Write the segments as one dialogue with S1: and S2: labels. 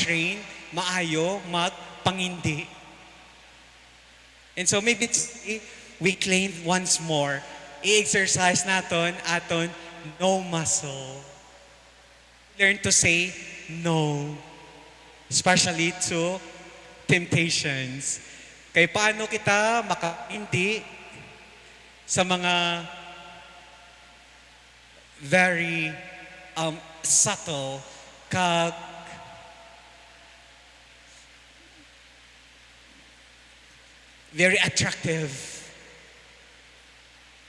S1: train, maayo, magpangindi. And so maybe we claim once more, i-exercise naton aton no muscle. Learn to say no, especially to temptations. Kaya paano kita makahindi sa mga very subtle kag very attractive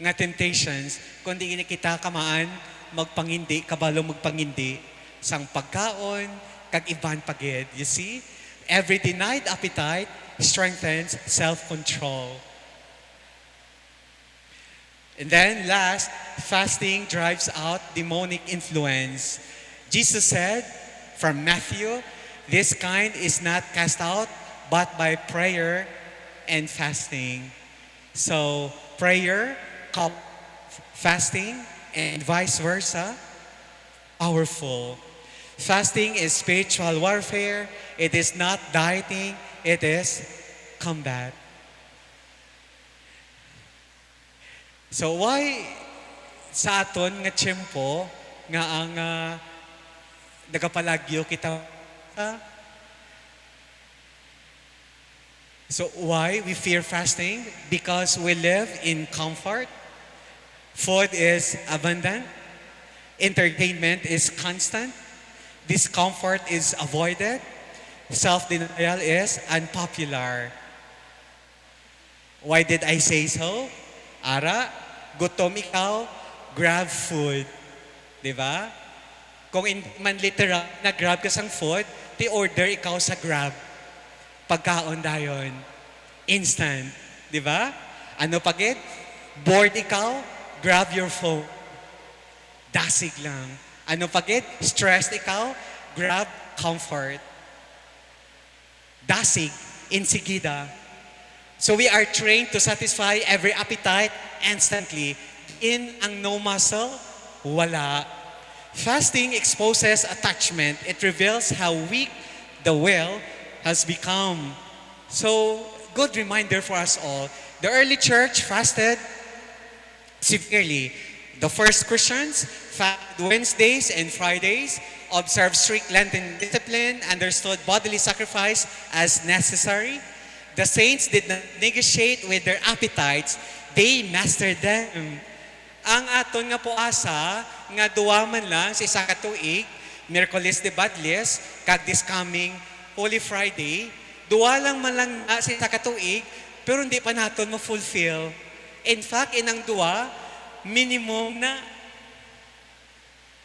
S1: nga temptations kundi ini kita kamaan magpangindi, kabalo magpangindi sang pagkaon kag iban pagid. You see? Every denied appetite strengthens self-control. And then last, fasting drives out demonic influence. Jesus said from Matthew, this kind is not cast out but by prayer and fasting. So prayer, fasting, and vice versa, powerful. Fasting is spiritual warfare. It is not dieting. It is combat. So why sa aton nga tiyempo nga ang nagapalagyo kita So why we fear fasting? Because we live in comfort. Food is abundant. Entertainment is constant. Discomfort is avoided. Self-denial is unpopular. Why did I say so? Ara, gutom ikaw, grab food. Diba? Kung man literal, nag-grab ka sang food, ti-order ikaw sa grab. Pagkaon dayon. Instant. Diba? Ano pagit? Bored ikaw, grab your phone. Dasig lang. Ano pagit? Stressed ikaw, grab comfort. Dasig, insigida. So we are trained to satisfy every appetite instantly. In ang no muscle, wala. Fasting exposes attachment. It reveals how weak the will has become. So, good reminder for us all. The early church fasted severely. The first Christians fasted Wednesdays and Fridays, observed strict Lenten discipline, understood bodily sacrifice as necessary. The saints did not negotiate with their appetites, they mastered them. Ang aton nga po asa, nga duwa man lang sa isa ka tuig, Miyerkules de Badles, kag this coming Holy Friday, duwa lang man lang sa isa ka tuig, pero hindi pa naton ma-fulfill. In fact, inang duwa, minimum na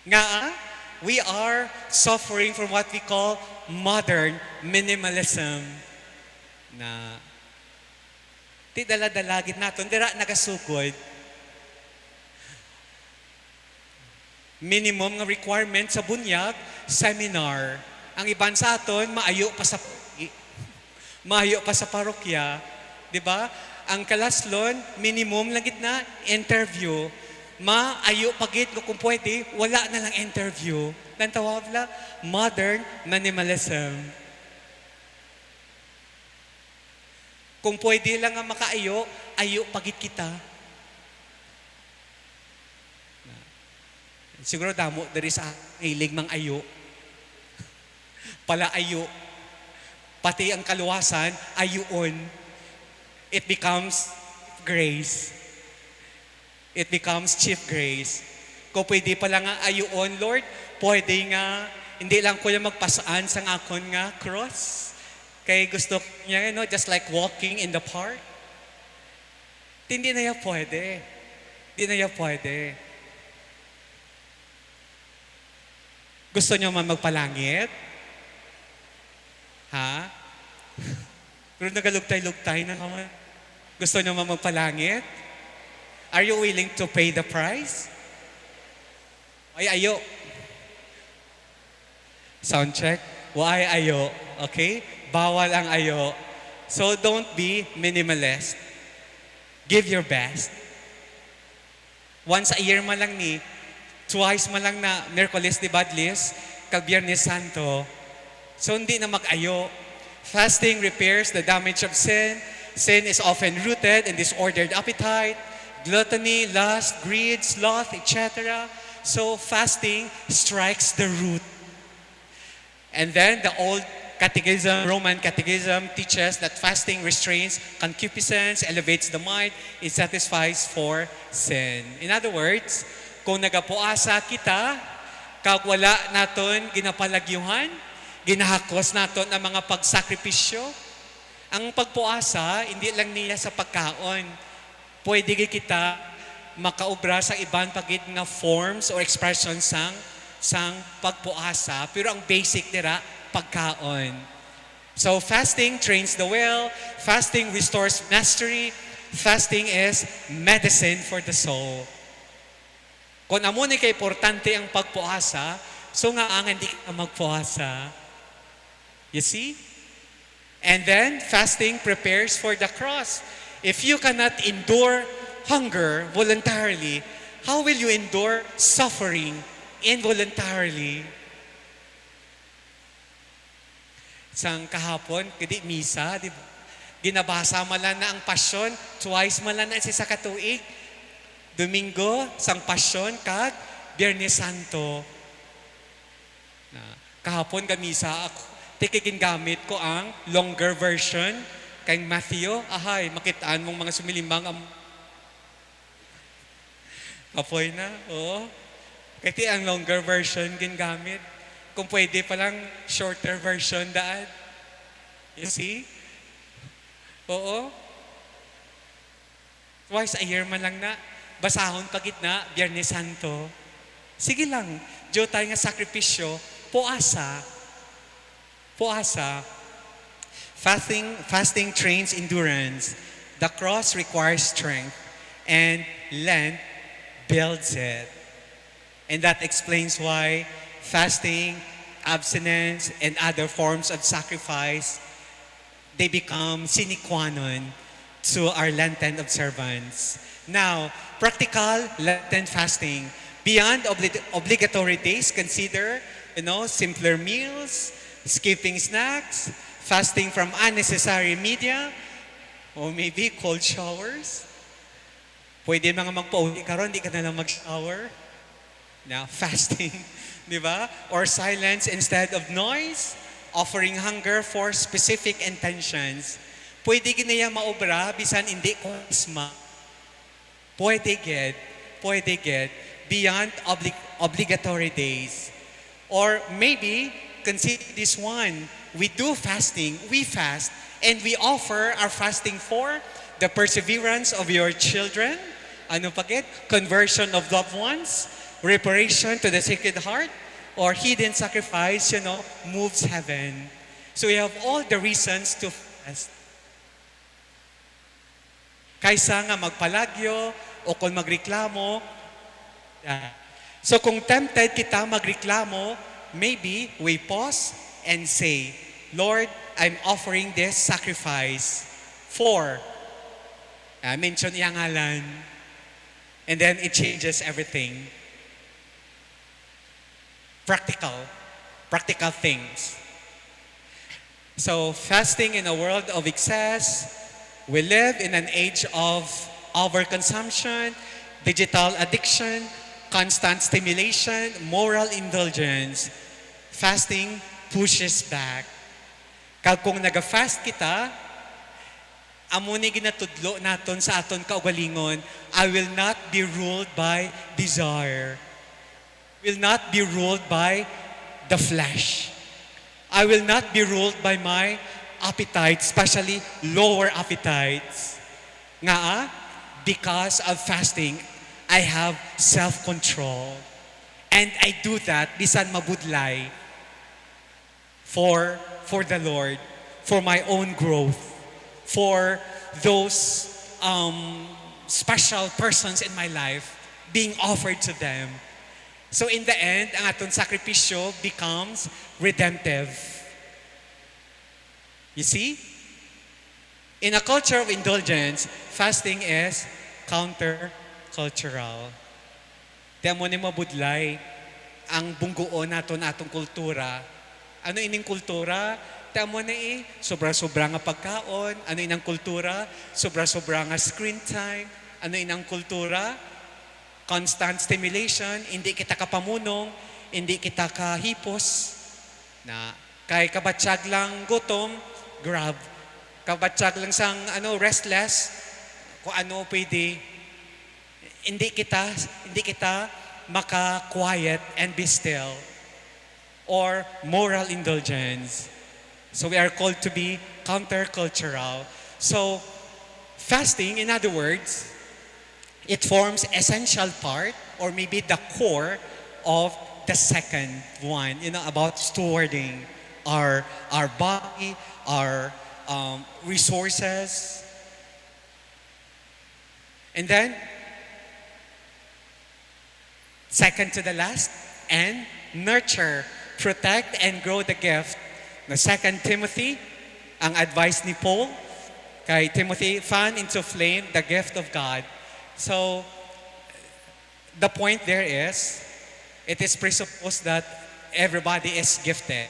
S1: nga we are suffering from what we call modern minimalism. Na ti dala-dalagit naton dira nagasugod. Minimum nga requirement sa bunyag, seminar. Ang iban sa aton maayo pa sa parokya, di ba? Ang kalaslon, minimum lang gitna interview. Maayo pagit kung pwede, wala na lang interview. Lang tawag la modern minimalism. Kung pwede lang nga makaayo, ayo pagit kita. Siguro damo dari sa hilig mang ayo. Pala ayo. Pati ang kaluwasan, ayuon. It becomes grace. It becomes chief grace. Kung pwede pala nga ayuon, Lord, pwede nga, hindi lang ko yung magpasaan sa akon nga cross. Kaya gusto niya, just like walking in the park. Hindi na yan pwede. Hindi na yan pwede. Gusto niyo man magpalangit? Ha? Pero nagalugtay-lugtay na naman. Gusto niyo man magpalangit? Are you willing to pay the price? Ay, ayo. Sound check. Why ayo? Okay? Bawal ang ayo. So don't be minimalist. Give your best. Once a year man lang twice man lang na Miyerkules de Badles, kag Biyernes Santo, So hindi na mag-ayo. Fasting repairs the damage of sin. Sin is often rooted in disordered appetite, gluttony, lust, greed, sloth, etc. So fasting strikes the root. And then the old catechism, Roman catechism, teaches that fasting restrains concupiscence, elevates the mind, it satisfies for sin. In other words, kung nagapuasa kita, kag wala naton ginapalagyuhan, ginahakos naton ang mga pagsakripisyo, ang pagpuasa, hindi lang niya sa pagkaon. Pwede kita makaubra sa ibang pagid nga forms or expressions sang pagpuasa, pero ang basic dira pagkaon. So fasting trains the will, fasting restores mastery, fasting is medicine for the soul. Kung amo ni kay importante ang pagpuasa, so nga ang hindi ka magpuasa. You see? And then fasting prepares for the cross. If you cannot endure hunger voluntarily, how will you endure suffering involuntarily? Sang kahapon, kadi misa, di ba? Ginabasa malan na ang pasyon, twice malan na sa katuig. Domingo, sang pasyon, kag Biyernes Santo. Na, kahapon gamisa ako, tikikin gamit ko ang longer version kay Matthew. Ahay, makitaan mong mga sumilimbang apoy na, oo. Kasi ang longer version gingamit. Kung pwede palang shorter version daan. You see? Oo. Twice a year man lang na. Basahon pagit na, Biyernes Santo. Sige lang. Diyo tayo nga sakripisyo. Puasa. Puasa. Fasting trains endurance. The cross requires strength. And Lent builds it. And that explains why fasting, abstinence, and other forms of sacrifice, they become sine qua non to our Lenten observance. Now, practical Lenten fasting. Beyond obligatory days, consider, simpler meals, skipping snacks, fasting from unnecessary media, or maybe cold showers. Pwede mga magpa-uwi ka ron, di ka na lang mag-shower. Now, fasting, di ba? Or silence instead of noise, offering hunger for specific intentions. Pwede ginaya maobra, bisan hindi kurisma. Pwede get, beyond obligatory days. Or maybe, consider this one. We do fasting, we fast, and we offer our fasting for the perseverance of your children, ano pagit? Conversion of loved ones, reparation to the Sacred Heart, or hidden sacrifice, moves heaven. So we have all the reasons to fast. Kaysa nga magpalagyo o kung magreklamo. So kung tempted kita magreklamo, maybe we pause and say, Lord, I'm offering this sacrifice for, mention iyang ngalan. And then it changes everything. Practical things. So fasting in a world of excess, we live in an age of overconsumption, digital addiction, constant stimulation, moral indulgence. Fasting pushes back. Kung naga-fast kita, amo ni ginatudlo naton sa aton kaugalingon, I will not be ruled by desire. Will not be ruled by the flesh. I will not be ruled by my appetites, especially lower appetites. Nga, because of fasting, I have self-control. And I do that, bisan mabudlay, for the Lord, for my own growth, for those special persons in my life, being offered to them. So in the end, ang aton sakripisyo becomes redemptive. You see? In a culture of indulgence, fasting is counter-cultural. Tiyan mo ni mabudlay ang bungguon naton atong kultura Ano ining kultura? Tamo na sobra-sobra nga pagkaon. Ano inang kultura? Sobra-sobra nga screen time. Ano inang kultura? Constant stimulation. Hindi kita kapamunong. Hindi kita kahipos. Na kay kabatsyag lang gutom, grab. Kabatsyag lang sang restless, kung ano pwede. Hindi kita maka-quiet and be still. Or moral indulgence. So we are called to be countercultural. So fasting, in other words, it forms essential part or maybe the core of the second one, about stewarding our body, our resources. And then, second to the last, and nurture, protect, and grow the gift. Na 2 Timothy, ang advice ni Paul, kay Timothy, fan into flame the gift of God. So, the point there is, it is presupposed that everybody is gifted.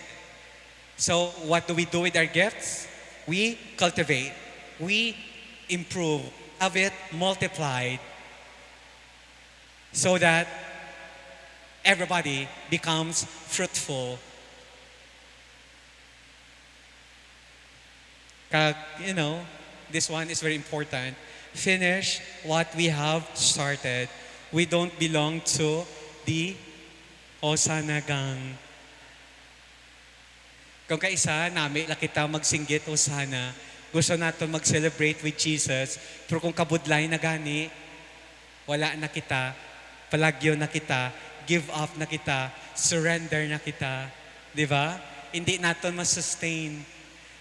S1: So, what do we do with our gifts? We cultivate. We improve. Have it multiplied. So that everybody becomes fruitful. This one is very important. Finish what we have started. We don't belong to the Hosanna gang. Kung kaisa, nami la kita magsinggit Hosanna, gusto natin mag-celebrate with Jesus, pero kung kabudlay na gani, wala na kita, palagyo na kita, give up na kita, surrender na kita. Di ba? Hindi natin ma-sustain.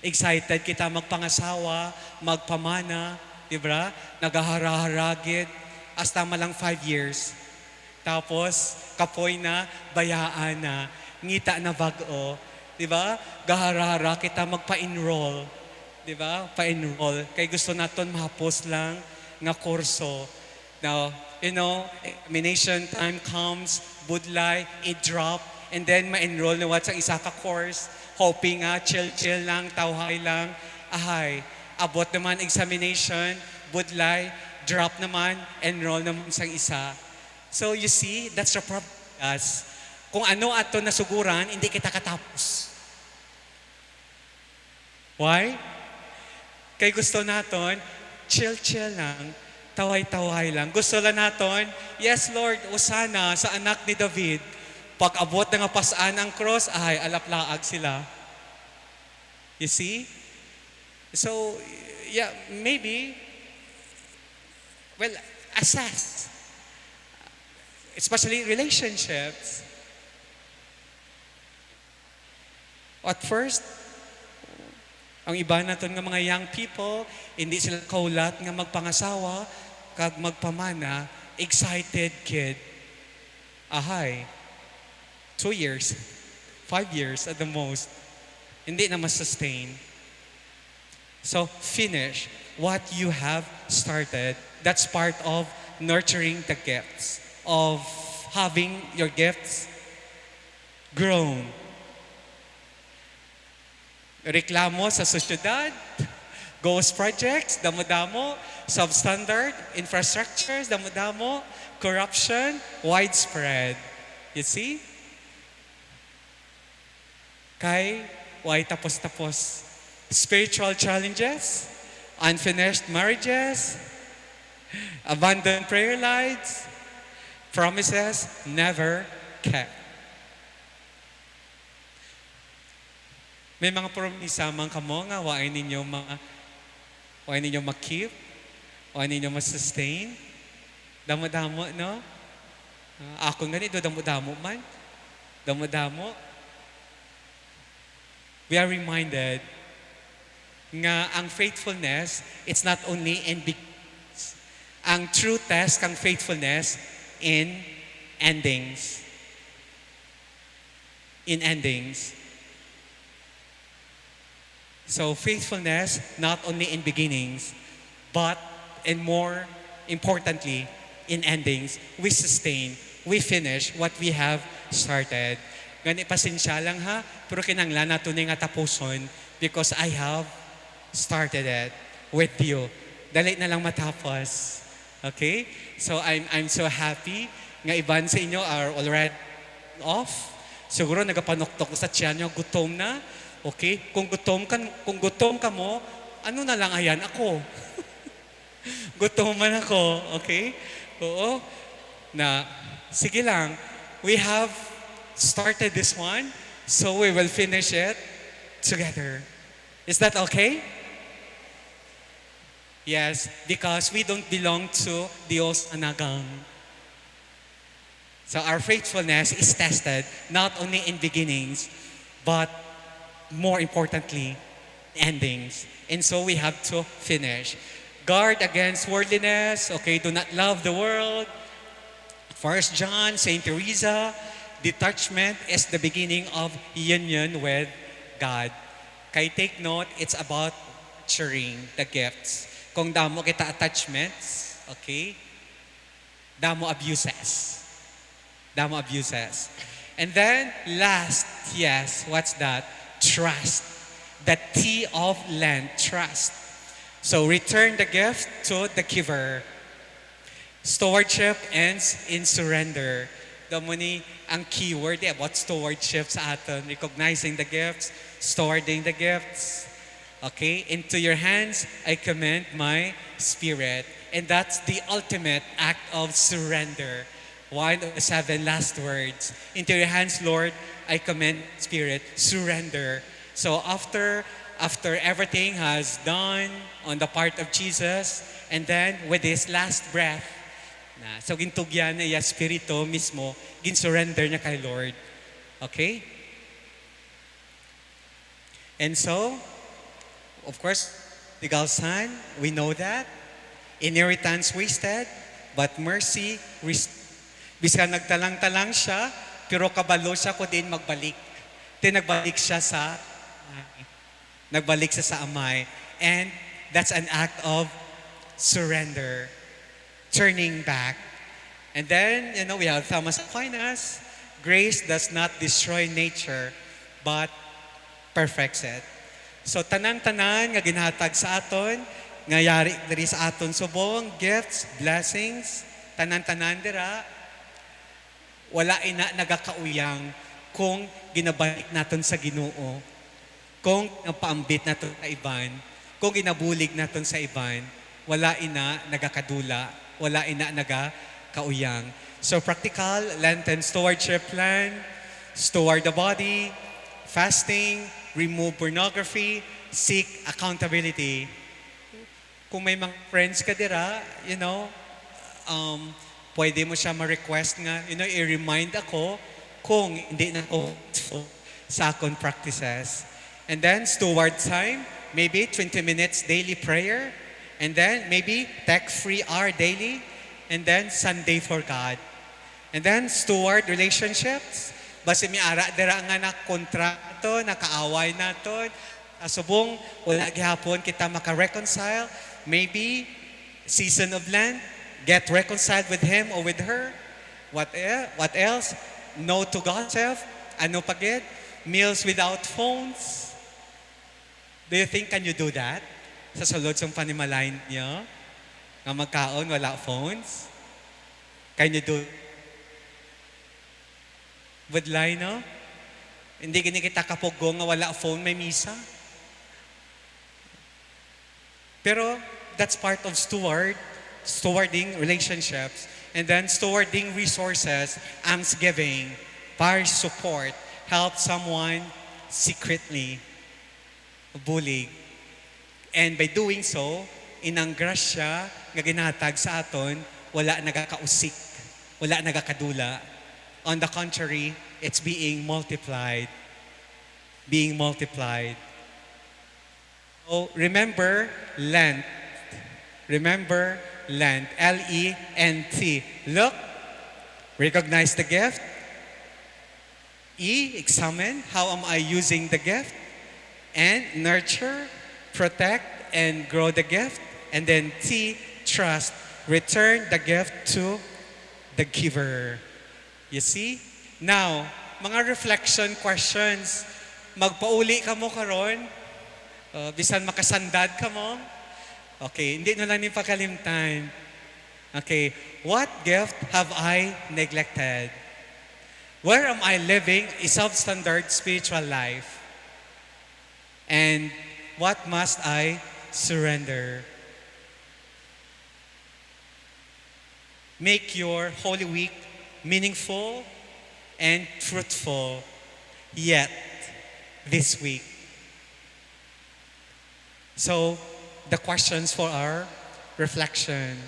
S1: Excited kita magpangasawa, magpamana, di ba? Nagahara-haragid, hasta malang 5 years. Tapos, kapoy na, bayaan na, ngita na bago, di ba? Gahara-hara kita magpa-enroll, di ba? Pa-enroll. Kaya gusto natin mahapos lang nga kurso. Now, examination time comes, budlay, i-drop, and then ma-enroll na sa isa ka course, hoping chill-chill lang, tawhay lang, ahay, abot naman examination, budlay, drop naman, enroll naman sa isa. So you see, that's the problem. Kung ano ato nasuguran, hindi kita katapos. Why? Kay gusto naton, chill-chill lang, taway-taway lang. Gusto lang naton, yes Lord, Hosanna sa anak ni David. Pag abot na nga pasaan ang cross, ay alaplaag sila. You see? So, yeah, maybe, assess. Especially relationships. At first, ang iba naton nga mga young people, hindi sila kaulat nga magpangasawa, kag magpamana, excited kid. Ahay. 2 years, 5 years at the most. Hindi na ma-sustain. So, finish what you have started. That's part of nurturing the gifts, of having your gifts grown. Reklamo sa sosyedad, ghost projects, damo-damo, substandard, infrastructures, damo-damo, corruption, widespread. You see? Kay, why tapos-tapos? Spiritual challenges, unfinished marriages, abandoned prayer lives, promises never kept. May mga promisa man kamo nga waay ninyo ma-keep, waay ninyo ma-sustain. Damo-damo, no? Ako ganito, damo-damo man. Damo-damo. We are reminded nga ang faithfulness, it's not only in beginnings. Ang true test kang faithfulness in endings. In endings. So faithfulness, not only in beginnings, but, and more importantly, in endings, we sustain, we finish what we have started. Gani pasensya lang ha, pero kinanglan nato ni nga tapuson because I have started it with you. Dali na lang matapos. Okay? So I'm so happy nga iban sa inyo are already off. Siguro nagapanoktok sa tiyan nyo, gutom na. Okay? Kung gutom ka mo, ano na lang ayan ako. Gutom man ako. Okay? Oo. Na, sige lang. We have started this one, so we will finish it together. Is that okay? Yes, because we don't belong to Dios Anagang. So our faithfulness is tested not only in beginnings, but more importantly, endings. And so we have to finish. Guard against worldliness. Okay, do not love the world. 1 John, Saint Teresa, detachment is the beginning of union with God. Kay take note, it's about nurturing the gifts. Kung damo kita attachments, okay, damo abuses. Damo abuses. And then, last, yes, what's that? Trust. The T of Lent, trust. So, return the gift to the giver. Stewardship ends in surrender. Damo ni ang keyword about stewardship sa aton. Recognizing the gifts, stewarding the gifts. Okay? Into your hands, I commend my spirit. And that's the ultimate act of surrender. One of the 7 last words. Into your hands, Lord, I commend spirit, surrender. So after everything has done on the part of Jesus, and then with his last breath, so gintugyan niya spirito mismo, gin-surrender niya kay Lord. Okay? And so, of course, legal son, we know that. Inheritance wasted, but mercy Bisa nagtalang-talang siya, pero kabalo siya ko din magbalik. Nagbalik siya sa amay. And that's an act of surrender, turning back. And then, we have Thomas Aquinas. Grace does not destroy nature, but perfects it. So, tanan-tanan nga ginhatag sa aton, nga yari diri sa aton subong, gifts, blessings, tanan-tanan dira, wala ina nagakauyang kung ginabalik naton sa Ginoo, kung napaambit naton sa iban, kung ginabulig naton sa iban, wala ina nagakadula, wala ina nagakauyang. So practical Lenten stewardship plan, steward the body, fasting, remove pornography, seek accountability. Kung may mga friends ka dira, pwede mo siya ma-request nga, i-remind ako kung hindi na ako sa akong practices. And then, steward time, maybe 20 minutes daily prayer, and then maybe tech-free hour daily, and then Sunday for God. And then, steward relationships, basi mi ara dira nga na kontrato, nakaaway naton, subong wala gihapon kita maka-reconcile, maybe season of Lent, get reconciled with him or with her. What else? No to gossip. Ano pagid? Meals without phones. Do you think can you do that? Sa sulod sa panimalain niyo? Nga magkaon, wala phones? Can you do with line, no? Hindi gini kita kapugo nga wala phone, may misa. Pero that's part of stewarding relationships, and then stewarding resources, almsgiving, parish support, help someone secretly, bully. And by doing so, inang grasya nga ginatag sa aton, wala nagakausik, wala nagakadula. On the contrary, it's being multiplied. Being multiplied. So remember Lent. Remember Lent. Lent. Look, recognize the gift. E, examine how am I using the gift. And nurture, protect, and grow the gift. And then T, trust, return the gift to the giver. You see? Now, mga reflection questions. Magpauli ka mo karon, bisan makasandad ka mo. Okay, hindi na lang ni pakalimtan. Okay, what gift have I neglected? Where am I living a substandard spiritual life? And what must I surrender? Make your Holy Week meaningful and fruitful yet this week. So, the questions for our reflections.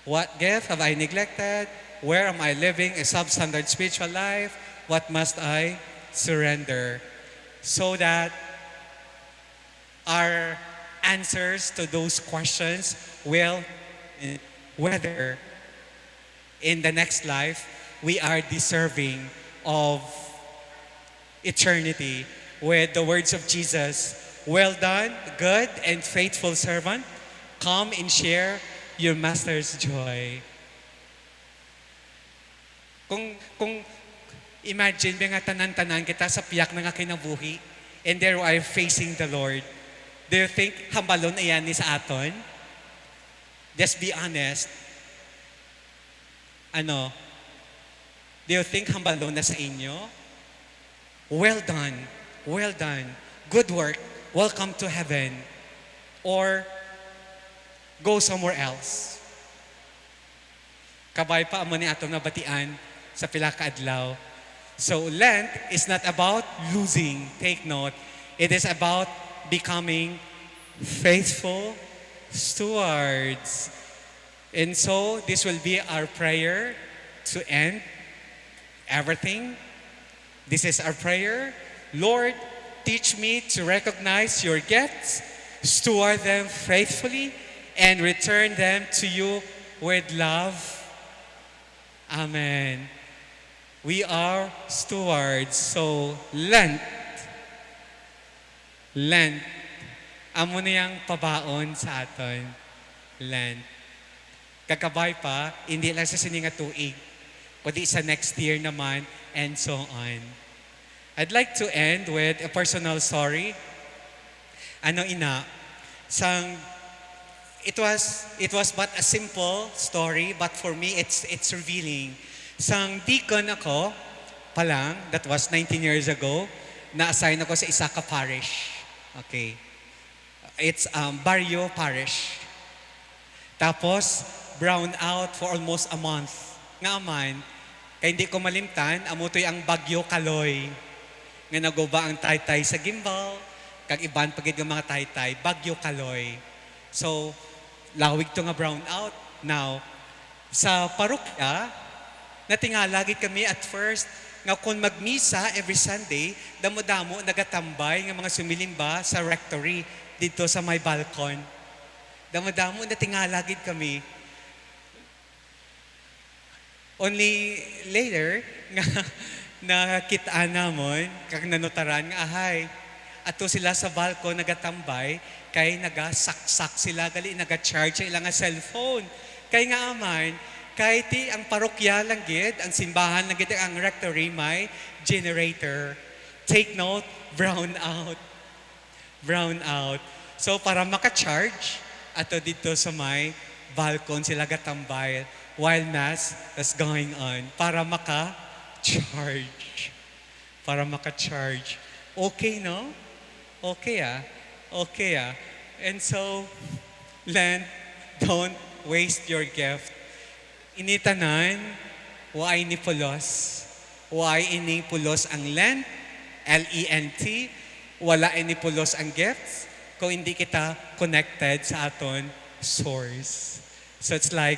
S1: What gift have I neglected? Where am I living a substandard spiritual life? What must I surrender? So that our answers to those questions will, whether in the next life we are deserving of eternity with the words of Jesus. Well done, good and faithful servant. Come and share your master's joy. Kung imagine nga tanan-tanan kita sa piyak na nga kinabuhi and there are facing the Lord. Do you think hambalon iyan ni sa aton? Just be honest. Do you think hambalon na sa inyo? Well done. Well done. Good work. Welcome to heaven. Or go somewhere else. Kabay pa amo ni atong nabatian sa pila ka adlaw. So Lent is not about losing. Take note. It is about becoming faithful stewards. And so this will be our prayer to end everything. This is our prayer. Lord, teach me to recognize your gifts, steward them faithfully, and return them to you with love. Amen. We are stewards. So, Lent. Amo niyang pabaon sa aton. Lent. Kakabay pa, hindi lang sa sininga tuig, kundi sa next year naman, and so on. I'd like to end with a personal story. It was but a simple story, but for me, it's revealing. Sang deacon ako pa lang, that was 19 years ago, na-assign ako sa Isaka Parish. Okay. It's Barrio Parish. Tapos, brown out for almost a month. Nga man, kaya hindi ko malimtan, amutoy ang Bagyo Kaloy. Nga naguba ang taytay sa gimbal, kag iban pagid ng mga taytay, Bagyo Kaloy. So, lawig to nga brown out. Now, sa parokya, natingalagi kami at first, nga kung magmisa every Sunday, damo-damo nagatambay nga mga sumilimba sa rectory dito sa may balcon. Damo-damo natingalagid kami. Only later, nga nakitaan namon, kag nanutaran nga ahay. Ato sila sa balcon nagatambay, kay nagasaksak sila, gali naga-charge sila nga cellphone. Kay nga aman, kay ti ang parokya lang gid, ang simbahan lang gid, ang rectory may generator. Take note, brown out. Brown out. So para maka-charge, ato dito sa may balcon sila gatambay while mass is going on para maka-charge. Para maka-charge. Okay, no? Okay, ah. Okay, ah. And so, Lent, don't waste your gift. Initanan, why ni pulos? Why ini pulos ang Lent? L-E-N-T. Wala ini pulos ang gifts kung hindi kita connected sa aton source. So it's like,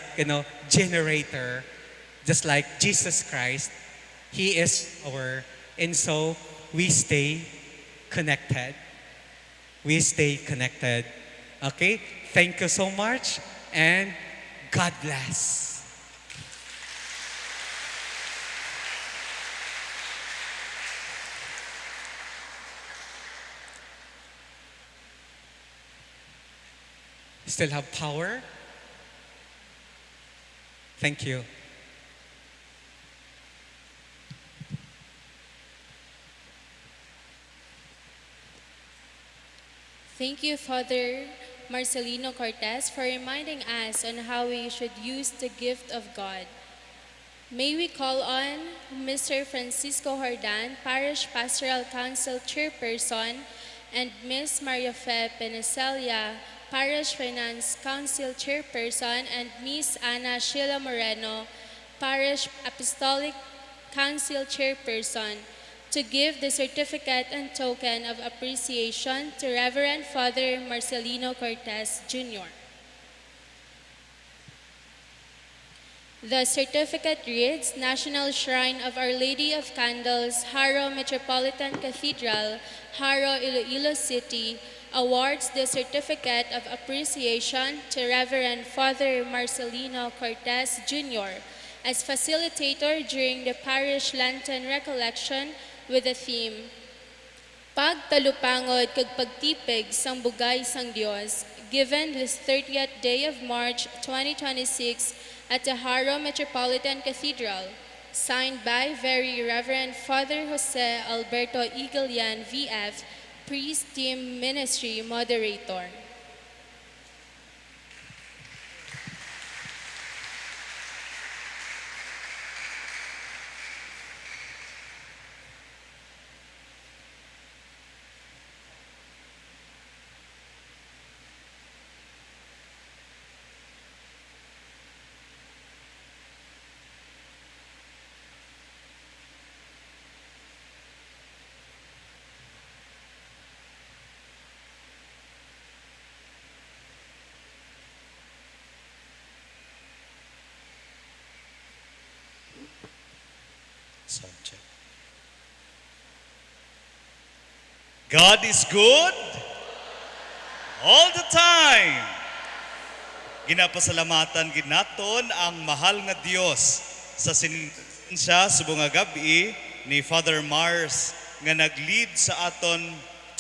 S1: generator. Just like Jesus Christ, He is our, and so we stay connected. We stay connected. Okay? Thank you so much, and God bless. Still have power? Thank you.
S2: Thank you, Father Marcelino Cortez, for reminding us on how we should use the gift of God. May we call on Mr. Francisco Hordan, Parish Pastoral Council Chairperson, and Ms. Maria Fe Peneselia, Parish Finance Council Chairperson, and Ms. Ana Sheila Moreno, Parish Apostolic Council Chairperson, to give the certificate and token of appreciation to Reverend Father Marcelino Cortez Jr. The certificate reads, National Shrine of Our Lady of Candles, Haro Metropolitan Cathedral, Haro, Iloilo City, awards the certificate of appreciation to Reverend Father Marcelino Cortez Jr. as facilitator during the parish Lenten recollection with the theme, Pagtalupangod kag pagtipig sang bugay sang Dios, given this 30th day of March 2026 at the Haro Metropolitan Cathedral, signed by Very Reverend Father Jose Alberto Igalian, VF, Priest Team Ministry Moderator.
S3: Sound check. God is good all the time. Ginapasalamatan gid naton ang mahal nga Dios sa siya subong nga gabi ni Father Mars nga nag-lead sa aton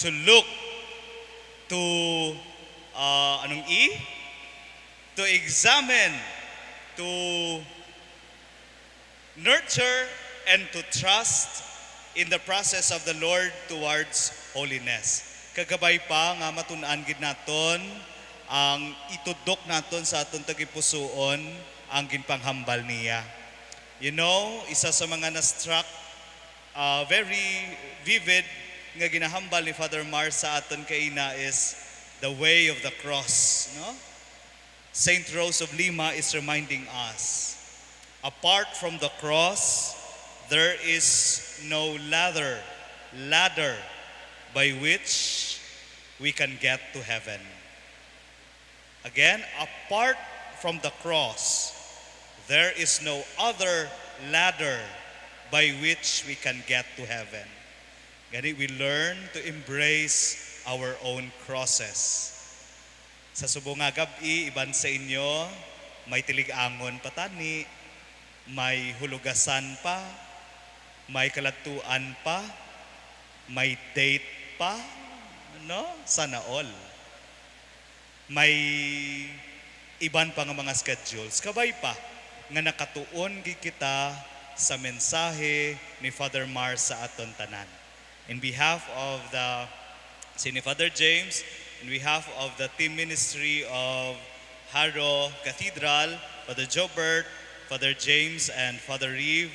S3: to look to to examine, to nurture and to trust in the process of the Lord towards holiness. Kagabay pa nga matun-an gid naton ang itudok naton sa aton tagipusoon ang ginpanghambal niya. You know, isa sa mga na-struck very vivid nga ginahambal ni Father Mars sa aton kaina is the way of the cross, no? Saint Rose of Lima is reminding us, apart from the cross, there is no ladder by which we can get to heaven. Again, apart from the cross, there is no other ladder by which we can get to heaven. Gani, we learn to embrace our own crosses. Sa subong nga gabi, iban sa inyo, may tilig-angon patani, may hulugasan pa, may kalatuan pa, may date pa, no? Sana all. May iban pa nga mga schedules. Kabay pa nga nakatuon gid kita sa mensahe ni Father Mars sa aton tanan. In behalf of the Sini Father James, in behalf of the team ministry of Haro Cathedral, Father Jobert, Father James, and Father Reeve,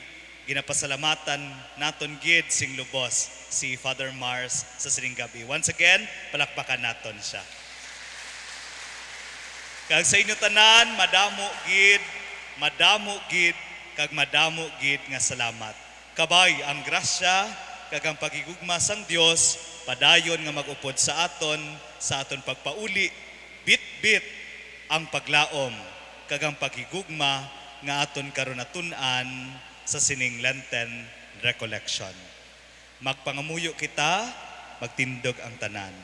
S3: ginapasalamatan naton gid sing lubos si Father Mars sa sining gabi. Once again, palakpakan naton siya. Kag sa inyo tanan, madamo gid, kag madamo gid nga salamat. Kabay ang grasya, kag ang pagigugma sang Dios, padayon nga mag-upod sa aton pagpauli, bit-bit ang paglaom, kag ang pagigugma nga aton karon natun-an sa sining Lenten recollection. Magpangamuyo kita, magtindog ang tanan.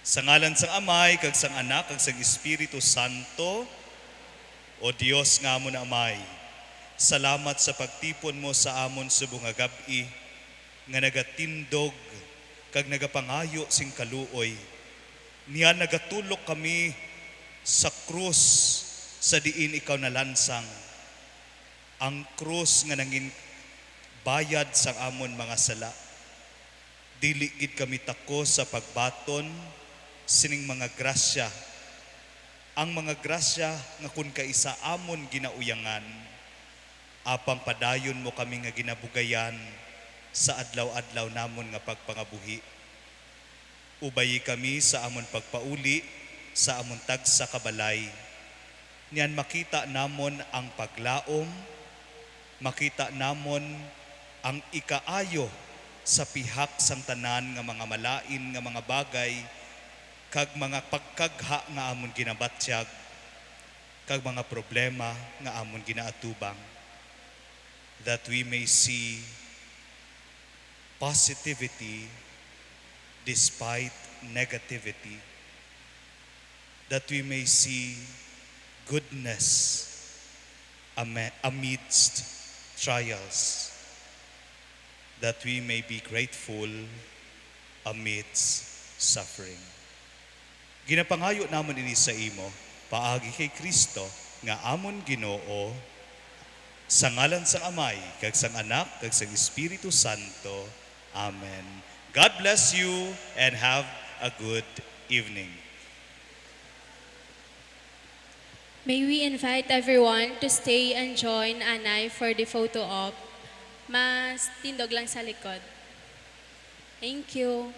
S3: Sa ngalan sang Amay, kag sang Anak, kag sang Espiritu Santo, o Dios nga amon Amay, salamat sa pagtipon mo sa amon subong nga gabi, nga nagatindog, kag nagapangayo sing kaluoy. Niya nagatulok kami sa krus sa diin ikaw nalansang. Ang krus nga nangin bayad sa amon mga sala. Dili gid kami tako sa pagbaton sining mga grasya. Ang mga grasya nga kun kaisa amon ginauyangan, apang padayon mo kami nga ginabugayan sa adlaw-adlaw namon nga pagpangabuhi. Ubayi kami sa amon pagpauli, sa amon tagsa kabalay. Niyan makita namon ang paglaom, makita namon ang ikaayo sa pihak sang tanan nga mga malain nga mga bagay, kag mga pagkagha nga amon ginabatyag, kag mga problema nga amon ginaatubang, that we may see positivity despite negativity, that we may see goodness amidst trials, that we may be grateful amidst suffering. Ginapangayo namon ini sa imo, paagi kay Kristo, nga amon Ginoo, sa ngalan sang Amay, kag sang Anak, kag sang Espiritu Santo. Amen. God bless you and have a good evening.
S2: May we invite everyone to stay and join Anay for the photo op. Mas tindog lang sa likod. Thank you.